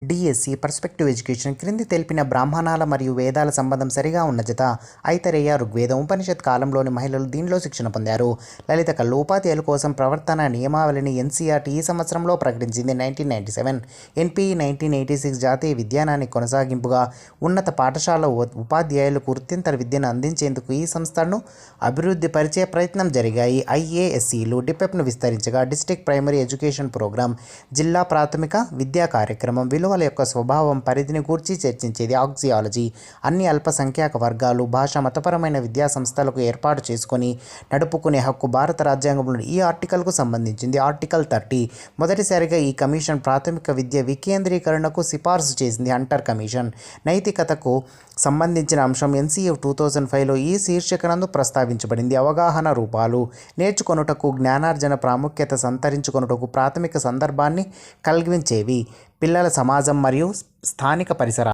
DSC perspective education క్రింది తెలిపిన బ్రాహ్మణాల మరియు వేదాల సంబంధం సరిగా ఉన్న జత ఐతరేయ ఋగ్వేదం ఉపనిషత్ కాలంలోని మహిళలు దీనిలో శిక్షణ పొందారు. లలిత కళలు ఉపాధ్యాయుల కోసం ప్రవర్తన నియమావళిని ఎన్సీఆర్టీ ఈ సంవత్సరంలో ప్రకటించింది. 1997 ఎన్పీఈ 1986 జాతీయ విజ్ఞానానికి కొనసాగింపుగా ఉన్నత పాఠశాల ఉపాధ్యాయులకు వృత్తింతర విద్యను అందించేందుకు ఈ సంస్థను అభివృద్ధి పరిచే ప్రయత్నం జరిగాయి. ఐఏఎస్సీలు డిపెప్ను విస్తరించగా డిస్ట్రిక్ట్ ప్రైమరీ ఎడ్యుకేషన్ ప్రోగ్రాం జిల్లా ప్రాథమిక విద్యా కార్యక్రమం విలువల యొక్క స్వభావం పరిధిని గూర్చి చర్చించేది. ఆక్సియాలజీ అన్ని అల్పసంఖ్యాక వర్గాలు భాష మతపరమైన విద్యా సంస్థలకు ఏర్పాటు చేసుకొని నడుపుకునే హక్కు భారత రాజ్యాంగంలోని ఈ ఆర్టికల్కు సంబంధించింది. ఆర్టికల్ 30 మొదటిసారిగా ఈ కమిషన్ ప్రాథమిక విద్య వికేంద్రీకరణకు సిఫార్సు చేసింది. హంటర్ కమిషన్ నైతికతకు సంబంధించిన అంశం ఎన్సీఎఫ్ 2005లో ఈ శీర్షికనందు ప్రస్తావించబడింది. అవగాహన రూపాలు నేర్చుకొనుటకు జ్ఞానార్జన ప్రాముఖ్యత సంతరించుకొనుటకు ప్రాథమిక సందర్భాన్ని కలిగించేవి. పిల్లల సమాజం మరియు స్థానిక పరిసరాలు